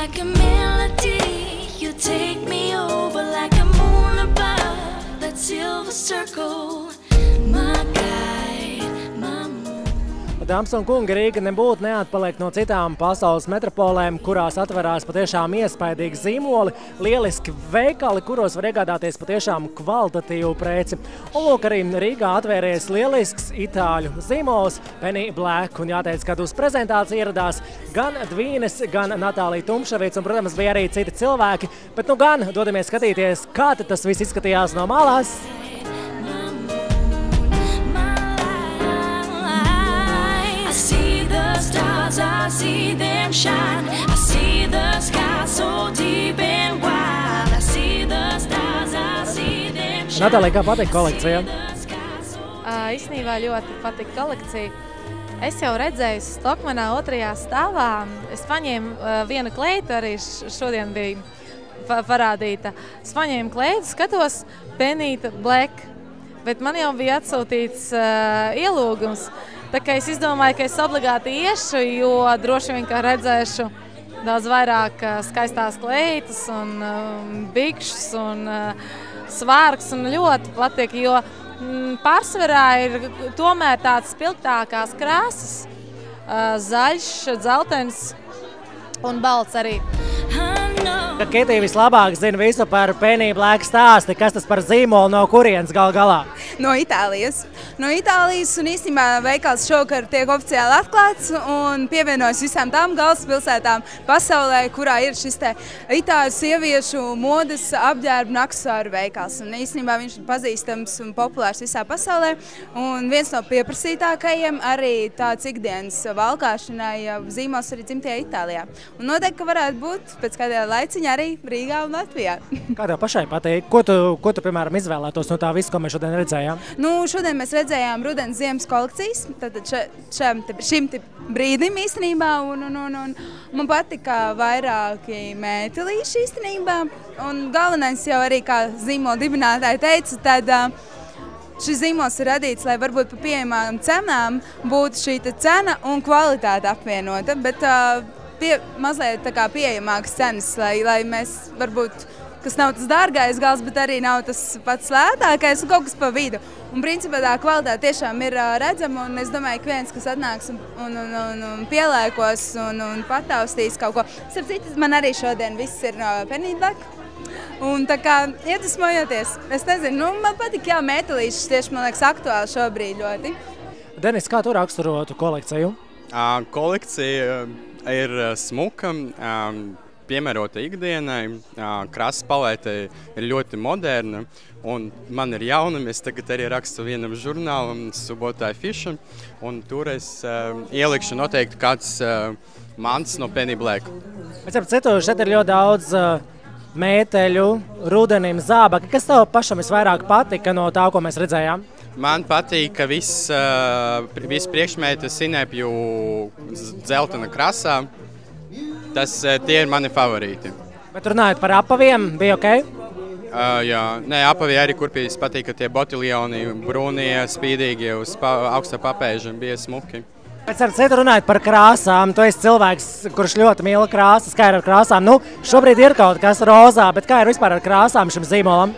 like a melody. You take me over like a moon above that silver circle. My guide, my moon. Dāmas un kungi, Rīga nebūtu neatpaliek no citām pasaules metropolēm, kurās atverās patiešām iespaidīgi zīmoli, lieliski veikali, kuros var iegādāties patiešām kvalitatīvu preci. Un lūk, arī Rīgā atvērties lielisks itāļu zīmols Penny Black. Un jāteic, kad uz prezentāciju ieradās gan Dvīnes, gan Natālija Tumševica, un, protams, bija arī citi cilvēki. Bet nu gan dodamies skatīties, kā tas viss izskatījās no malās. I see them shine. I see the sky so deep and wide. I see the stars, I see them shine. Natālija, kā patīk kolekcija? Īstenībā ļoti patīk kolekcija. Es jau redzēju Stokmanā 2. stāvā. Es paņēmu vienu kleitu, arī šodien bija parādīta. Es paņēmu kleitu, skatos Penny Black, bet man jau bija atsūtīts ielūgums. Tā kā es izdomāju, ka es obligāti iešu, jo droši vien, ka redzēšu daudz vairāk skaistās kleitas un bikšus un svārks un ļoti patīk, jo pārsvarā ir tomēr tāds spilgtākās krāsas, zaļš, dzeltens un balts arī. Kad Kitija vislabāk zina visu par Penny Black stāsti, kas tas par zīmolu, no kurienes gal galā? No Itālijas. No Itālijas, un īstenībā veikals šovakar tiek oficiāli atklāts un pievienojas visām tām galvaspilsētām pasaulē, kurā ir šis te itāļu sieviešu modes apģērbu un aksesuāru veikals. Un īstenībā viņš ir pazīstams un populārs visā pasaulē, un viens no pieprasītākajiem arī tāds ikdienas valkāšanai zīmols arī dzimtajā Itālijā. Un noteikti, ka varētu būt pēc kādā laiciņa arī Rīgā un Latvijā. Kā tev pašai patīk? Ko tu piemēram, izvēlētos no tā visu, ko mēs šodien redzējām? Nu, šodien mēs redzējām rudens ziemas kolekcijas, tātad šim brīdim īstenībā, un man patika vairāki mētelīši īstenībā, un galvenais jau arī, kā zīmola dibinātāji teica, tad šis zīmols ir radīts, lai varbūt pa pieejamām cenām būtu šī cena un kvalitāte apvienota, bet mazliet tā kā pieejamākas cenas, lai mēs varbūt, kas nav tas dārgais gals, bet arī nav tas pats lētākais un kaut kas pa vidu. Un principā tā kvalitāte tiešām ir redzama, un es domāju, ka viens, kas atnāks un pielēkos un pataustīs kaut ko. Starp citu, man arī šodien viss ir no Penny Black. Un tā kā iedvesmojoties, es nezinu, man patīk, jā, mētelīšas tieši, man liekas, aktuāli šobrīd ļoti. Denis, kā tu raksturotu kolekciju? Kolekcija ir smuka, piemērota ikdienai, krāsas palēte ir ļoti moderna, un man ir jaunumi. Es tagad arī rakstu vienam žurnālam, Subotai Fiša, un tur es ielikšu noteikti kāds mants no Penny Black. Es ap citu, šeit ir ļoti daudz mēteļu, rudenim, zābaki. Kas tev pašam visvairāk patika no tā, ko mēs redzējām? Man patīk, ka viss priekšmēti sinepju dzeltena krasā. Tie ir mani favorīti. Bet runājot par apaviem, bija ok? Jā, nē, apavi arī kurpīs patīk, ka tie botiljoni, brūnie, spīdīgie uz augsta papēža bija smuki. Pēc ar citu runājot par krāsām, tu esi cilvēks, kurš ļoti mīl krāsas, kā ir ar krāsām. Nu, šobrīd ir kaut kas rozā, bet kā ir vispār ar krāsām šim zīmolam?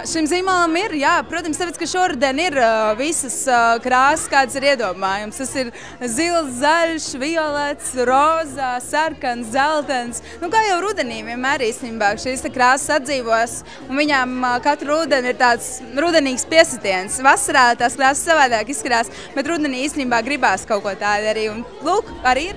Šim zīmolam ir, jā, protams, tāpēc, ka šoruden ir visas krāsas, kādas ir iedomājums. Tas ir zils, zaļš, violets, rozā, sarkans, zeltens. Nu, kā jau rudenī vienmēr īstenībā šīs krāsas atdzīvos, un viņām katru rudeni ir tāds rudenīgs piesitiens. Vasarā tās krāsas savādāk izskatās, bet rudenī īstenībā gribās kaut ko tādu arī. Un lūk, arī ir.